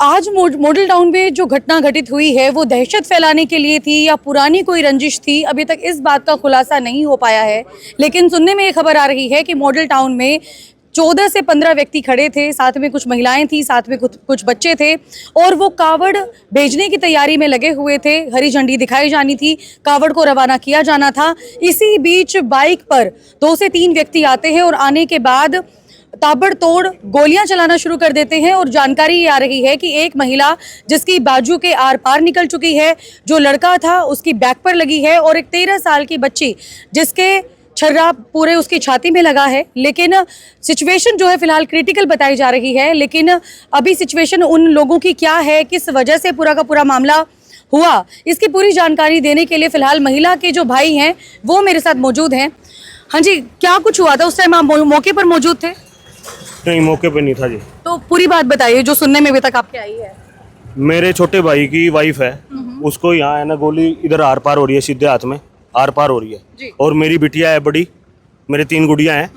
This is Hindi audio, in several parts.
आज मॉडल टाउन में जो घटना घटित हुई है वो दहशत फैलाने के लिए थी या पुरानी कोई रंजिश थी, अभी तक इस बात का खुलासा नहीं हो पाया है। लेकिन सुनने में ये खबर आ रही है कि मॉडल टाउन में 14 से 15 व्यक्ति खड़े थे, साथ में कुछ महिलाएं थी, साथ में कुछ बच्चे थे और वो कावड़ भेजने की तैयारी में लगे हुए थे। हरी झंडी दिखाई जानी थी, कावड़ को रवाना किया जाना था। इसी बीच बाइक पर 2 से 3 व्यक्ति आते हैं और आने के बाद ताबड़तोड़ गोलियां चलाना शुरू कर देते हैं। और जानकारी ये आ रही है कि एक महिला जिसकी बाजू के आर पार निकल चुकी है, जो लड़का था उसकी बैक पर लगी है और एक 13 साल की बच्ची जिसके छर्रा पूरे उसकी छाती में लगा है। लेकिन सिचुएशन जो है फिलहाल क्रिटिकल बताई जा रही है। लेकिन अभी सिचुएशन उन लोगों की क्या है, किस वजह से पूरा का पूरा मामला हुआ, इसकी पूरी जानकारी देने के लिए फिलहाल महिला के जो भाई हैं वो मेरे साथ मौजूद हैं। हाँ जी, क्या कुछ हुआ था उस टाइम? आप मौके पर मौजूद थे? नहीं, मौके पे नहीं था जी। तो पूरी बात बताइए जो सुनने में अभी तक आपके आई है। मेरे छोटे भाई की वाइफ है, उसको यहाँ है ना गोली इधर आर पार हो रही है, सीधे हाथ में आर पार हो रही है जी। और मेरी बिटिया है बड़ी, मेरे 3 गुड़िया हैं,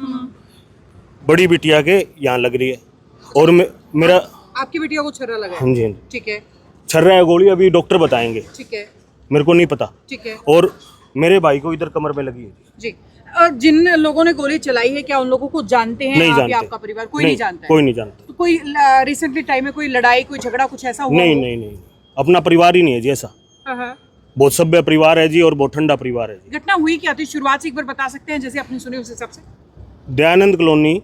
बड़ी बिटिया के यहाँ लग रही है और मेरा आपकी बिटिया को छर्रा लगा है? हाँ जी, हाँ जी, ठीक है, छर रहा है गोली, अभी डॉक्टर बताएंगे, ठीक है, मेरे को नहीं पता। ठीक है और मेरे भाई को इधर कमर में लगी है जी। जिन लोगों ने गोली चलाई है क्या उन लोगों को जानते हैं? नहीं आप जानते। या आपका परिवार कोई नहीं जानता है? कोई नहीं जानता। तो कोई रिसेंटली टाइम में कोई लड़ाई, कोई झगड़ा, कुछ ऐसा हुआ? नहीं नहीं नहीं, अपना परिवार ही नहीं है जी ऐसा। हाँ। बहुत सभ्य परिवार है जी और बहुत ठंडा परिवार है जी। घटना हुई क्या थी, शुरुआत से एक बार बता सकते हैं जैसे आपने सुनी उस हिसाब से? दयानंद कॉलोनी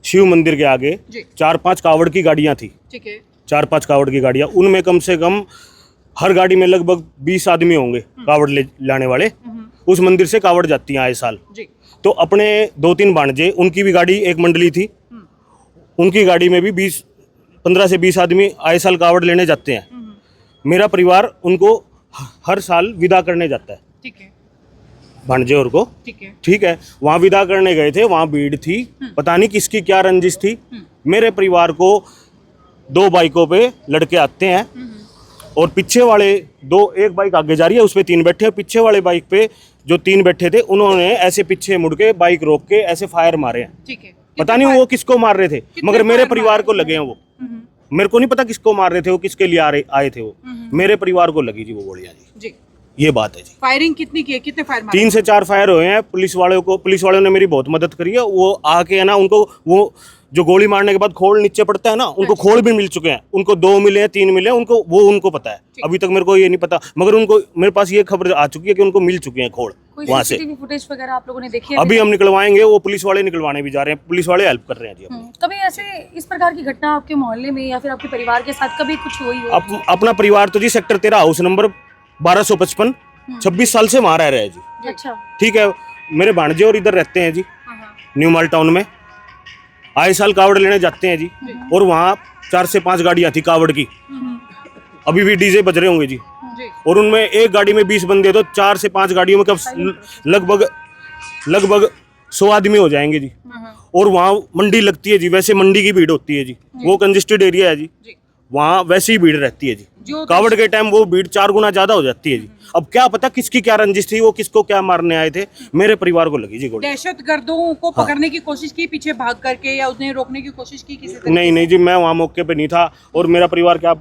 शिव मंदिर के आगे जी। 4-5 कावड़ की गाड़ियां थी, ठीक है, 4-5 कावड़ की गाड़ियां, उनमें कम से कम हर गाड़ी में लगभग 20 आदमी होंगे कावड़ ले लाने वाले। उस मंदिर से कावड़ जाती हैं आए साल। जी। तो अपने 2-3 भांजे, उनकी भी गाड़ी एक मंडली थी, उनकी गाड़ी में भी 15 से 20 आदमी आए साल कावड़ लेने जाते हैं। मेरा परिवार उनको हर साल विदा करने जाता है, ठीक है, भांजे और को, ठीक है, ठीक है। वहाँ विदा करने गए थे, वहाँ भीड़ थी, पता नहीं किसकी क्या रंजिश थी। मेरे परिवार को 2 बाइकों पे लड़के आते हैं और पीछे वाले एक बाइक आगे जा रही है, उस पर 3 बैठे हैं, पीछे वाले बाइक पे जो 3 बैठे थे उन्होंने ऐसे पीछे मुड़ के बाइक रोक के ऐसे फायर मारे हैं। ठीक है। पता नहीं वो किसको मार रहे थे, मगर मेरे फायर परिवार मारे को लगे हैं वो। मेरे को नहीं पता किसको मार रहे थे वो, किसके लिए आए थे वो। मेरे परिवार को लगी जी वो गोलियां जी। जी। ये बात है जी। फायरिंग कितनी की है, कितने फायर मारे? 3 से 4 फायर हुए हैं। पुलिस वालों ने मेरी बहुत मदद करी है। वो आके है ना, उनको वो जो गोली मारने के बाद खोल नीचे पड़ता है ना, उनको खोल भी मिल चुके हैं। उनको 2 मिले हैं, 3 मिले हैं, उनको पता है। अभी तक मेरे को ये नहीं पता, मगर उनको मेरे पास ये खबर आ चुकी है कि उनको मिल चुके हैं खोल वहाँ से। सीसीटीवी फुटेज वगैरह आप लोगों ने देखी है? अभी हम निकलवाएंगे, वो पुलिस वाले निकलवाने भी जा रहे हैं, पुलिस वाले हेल्प कर रहे हैं जी। कभी ऐसे इस प्रकार की घटना आपके मोहल्ले में या फिर आपके परिवार के साथ कभी कुछ हुई हो? अपना परिवार तो जी सेक्टर 13 हाउस नंबर 1255 26 साल से वहाँ रह रहे हैं जी। अच्छा। ठीक है, मेरे भांजे और इधर रहते हैं जी, न्यू माल टाउन में। आए साल कावड़ लेने जाते हैं जी और वहाँ 4 से 5 गाड़ियाँ थी कावड़ की, अभी भी डीजे बज रहे होंगे जी। और उनमें एक गाड़ी में 20 बंदे, तो 4 से 5 गाड़ियों में कब लगभग 100 आदमी हो जाएंगे जी। और वहाँ मंडी लगती है जी, वैसे मंडी की भीड़ होती है जी, वो कंजेस्टेड एरिया है जी, वहाँ वैसी ही भीड़ रहती है जी। कावड़ के टाइम वो भीड़ 4 गुना ज्यादा हो जाती है जी। अब क्या पता किसकी क्या रंजिश थी, वो किसको क्या मारने आए थे। मेरे परिवार को लगी जी गोली। दहशतगर्दों को पकड़ने की कोशिश की पीछे भाग करके, या उन्हें रोकने की कोशिश की किसी तरह? नहीं जी, मैं वहाँ मौके पे नहीं था। और मेरा परिवार क्या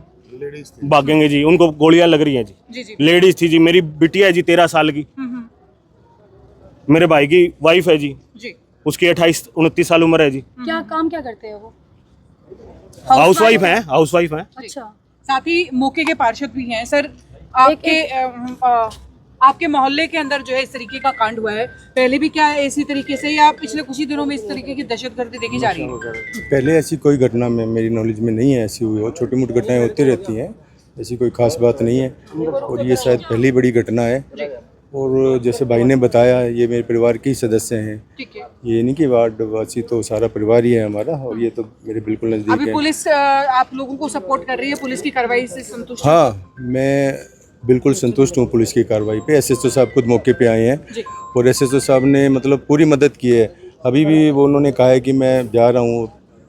भागेंगे जी, उनको गोलियां लग रही हैं जी। लेडीज थी जी, मेरी बिटिया है जी 13 साल की, मेरे भाई की वाइफ है जी, उसकी 28-29 साल उम्र है जी। क्या काम क्या करते हैं वो? हाउस वाइफ है। अच्छा। साथ ही मौके के पार्षद भी हैं सर। आपके मोहल्ले के अंदर जो है इस तरीके का कांड हुआ है, पहले भी क्या है इसी तरीके से, या पिछले कुछ ही दिनों में इस तरीके की दहशतगर्दी देखी जा रही है? पहले ऐसी कोई घटना में मेरी नॉलेज में नहीं है ऐसी हुई हो। छोटी मोटी घटनाएं होती रहती हैं, ऐसी कोई खास बात नहीं है। और ये शायद पहली बड़ी घटना है। और जैसे भाई ने बताया, ये मेरे परिवार के ही सदस्य हैं। ठीक है। ये नहीं कि वार्ड वासी, तो सारा परिवार ही है हमारा। और ये तो मेरे बिल्कुल नज़दीक अभी है। पुलिस आप लोगों को सपोर्ट कर रही है, पुलिस की कार्रवाई से संतुष्ट? हाँ, मैं बिल्कुल संतुष्ट हूँ पुलिस की कार्रवाई पे। एसएचओ साहब खुद मौके पे आए हैं और एसएचओ साहब ने मतलब पूरी मदद की है। अभी भी वो उन्होंने कहा है कि मैं जा रहा हूँ,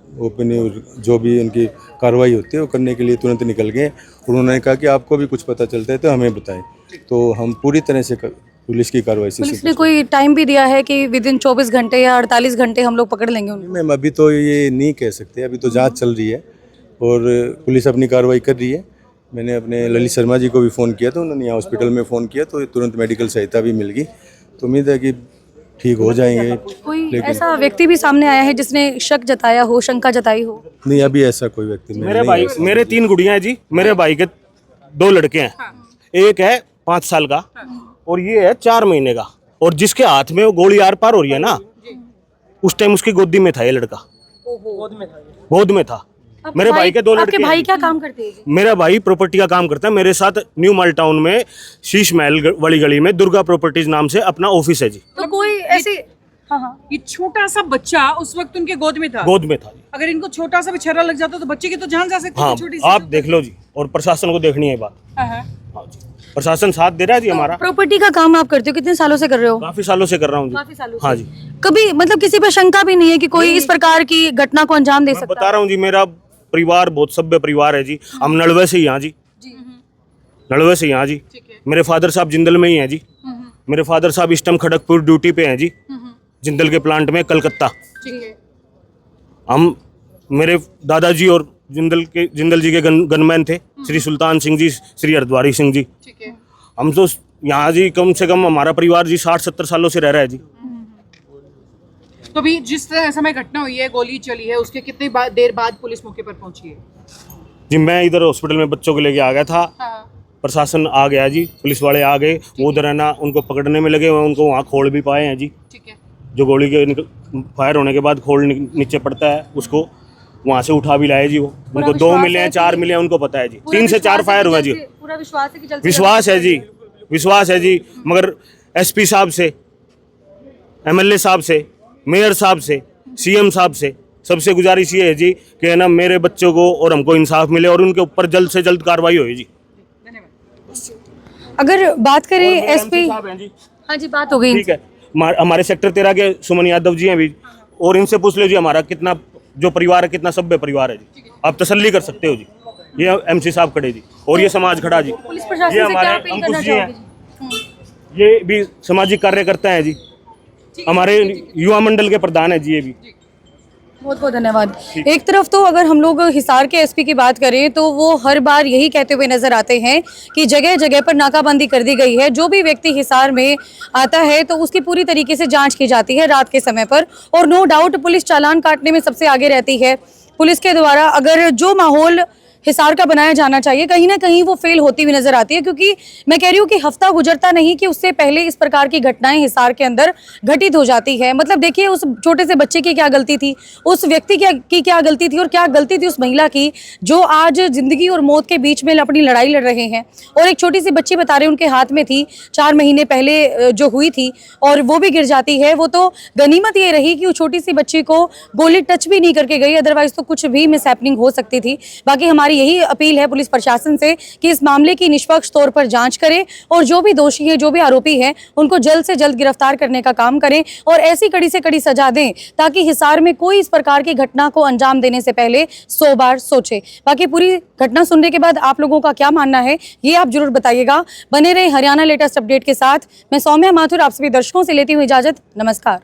वो अपनी जो भी उनकी कार्रवाई होती है वो करने के लिए तुरंत निकल गए। उन्होंने कहा कि आपको भी कुछ पता चलता है तो हमें बताएं। तो हम पूरी तरह से पुलिस की कार्रवाई से। पुलिस ने कोई टाइम भी दिया है कि विदिन 24 घंटे या 48 घंटे हम लोग पकड़ लेंगे उनको? मैम, अभी तो ये नहीं कह सकते, अभी तो जांच चल रही है। और पुलिस अपनी कार्रवाई कर रही है। मैंने अपने ललित शर्मा जी को भी फ़ोन किया, तो उन्होंने यहाँ हॉस्पिटल में फ़ोन किया तो तुरंत मेडिकल सहायता भी मिल गई। तो उम्मीद है कि ठीक हो जाएंगे। कोई ऐसा व्यक्ति भी सामने आया है जिसने शक जताया हो, शंका जताई हो? नहीं, अभी ऐसा कोई व्यक्ति मेरे भाई, मेरे 3 गुड़ियाँ हैं जी। मेरे भाई के 2 लड़के हैं, एक है 5 साल का और ये है 4 महीने का। और जिसके हाथ में वो गोली आर पार हो रही है ना, उस टाइम उसकी गोदी में था ये लड़का, गोद में था। मेरे भाई के 2 लड़के। आपके भाई क्या काम करते हैं? मेरा भाई प्रॉपर्टी का काम करता है। मेरे साथ न्यू माल टाउन में शीश महल वाली गली में दुर्गा प्रॉपर्टीज नाम से अपना ऑफिस है जी। तो कोई ऐसे ये छोटा सा बच्चा उस वक्त उनके गोद में था। गोद में था जी। अगर इनको छोटा सा भी छर्रा लग जाता तो बच्चे की तो जान जा सकती हाँ, थी छोटी सी। आप देख लो जी। और प्रशासन को देखनी है बात। हाँ जी, प्रशासन साथ दे रहा है जी हमारा। प्रॉपर्टी का काम आप करते हो, कितने सालों से कर रहे हो? काफी सालों से कर रहा हूँ जी। काफी सालों से। हाँ जी, कभी मतलब किसी पर शंका भी नहीं है कि कोई इस प्रकार की घटना को अंजाम दे मैं सकता बता रहा हूँ जी। मेरा परिवार बहुत सभ्य परिवार है जी। हम नड़वे से ही यहाँ जी, नड़वे से यहाँ जी। मेरे फादर साहब जिंदल में ही हैं जी। मेरे फादर साहब इस टाइम खड़गपुर ड्यूटी पे हैं जी, जिंदल के प्लांट में कलकत्ता। हम, मेरे दादाजी और जिंदल जी के गनमैन थे, श्री सुल्तान सिंह जी, श्री हरद्वारी सिंह जी। हम तो यहाँ जी कम से कम हमारा परिवार जी 60-70 सालों से रह रहा है जी। तो भी जिस समय घटना हुई है, गोली चली है, उसके कितनी देर बाद पुलिस मौके पर पहुंची है? जी मैं इधर हॉस्पिटल में बच्चों को लेके आ गया था। प्रशासन आ गया जी, पुलिस वाले आ गए। वो उधर है ना, उनको पकड़ने में लगे, उनको वहाँ खोल भी पाए हैं जी। ठीक है। जो गोली के फायर होने के बाद खोल नीचे पड़ता है, उसको वहाँ से उठा भी लाए जी। वो उनको 2 मिले हैं, 4 मिले हैं, उनको पता है जी। 3 से 4 फायर हुआ जी। पूरा विश्वास है कि जल्द से विश्वास है जी, विश्वास है जी। मगर एसपी साहब से, एमएलए साहब से, मेयर साहब से, सीएम साहब से सबसे गुजारिश ये है जी कि है ना, मेरे बच्चों को और हमको इंसाफ मिले और उनके ऊपर जल्द से जल्द कार्रवाई होगी जी। अगर बात करें एसपी, हाँ जी बात हो गई। ठीक है, हमारे सेक्टर 13 के सुमन यादव जी हैं भी, और इनसे पूछ लो जी हमारा कितना जो परिवार है, कितना सभ्य परिवार है जी। आप तसल्ली कर सकते हो जी। ये एमसी साहब खड़े जी, और ये समाज खड़ा जी। पुलिस प्रशासन ये से क्या हमारे अपील अंकुश करना जी हैं, चाहोगे? ये भी सामाजिक कार्यकर्ता है जी। हमारे युवा मंडल के प्रधान है जी ये भी। बहुत बहुत धन्यवाद। एक तरफ तो अगर हम लोग हिसार के एसपी की बात करें तो वो हर बार यही कहते हुए नजर आते हैं कि जगह जगह पर नाकाबंदी कर दी गई है। जो भी व्यक्ति हिसार में आता है तो उसकी पूरी तरीके से जांच की जाती है रात के समय पर, और नो डाउट पुलिस चालान काटने में सबसे आगे रहती है। पुलिस के द्वारा अगर जो माहौल हिसार का बनाया जाना चाहिए, कहीं ना कहीं वो फेल होती हुई नजर आती है। क्योंकि मैं कह रही हूँ कि हफ्ता गुजरता नहीं कि उससे पहले इस प्रकार की घटनाएं हिसार के अंदर घटित हो जाती है। मतलब देखिए, उस छोटे से बच्चे की क्या गलती थी, उस व्यक्ति की क्या गलती थी, और क्या गलती थी उस महिला की जो आज जिंदगी और मौत के बीच में अपनी लड़ाई लड़ रहे हैं। और एक छोटी सी बच्ची बता रहे उनके हाथ में थी, 4 महीने पहले जो हुई थी, और वो भी गिर जाती है। वो तो गनीमत ये रही कि उस छोटी सी बच्ची को गोली टच भी नहीं करके गई, अदरवाइज तो कुछ भी मिस हैपनिंग हो सकती थी। बाकी हमारी यही अपील है पुलिस प्रशासन से कि इस मामले की निष्पक्ष तौर पर जांच करें, और जो भी दोषी है, जो भी आरोपी हैं, उनको जल्द से जल्द गिरफ्तार करने का काम करें, और ऐसी कड़ी से कड़ी सजा दें ताकि हिसार में कोई इस प्रकार की घटना को अंजाम देने से पहले 100 बार सोचे। बाकी पूरी घटना सुनने के बाद आप लोगों का क्या मानना है, ये आप जरूर बताइएगा। बने रहे हरियाणा लेटेस्ट अपडेट के साथ। मैं सौम्या माथुर आप सभी दर्शकों से लेती हूँ इजाजत। नमस्कार।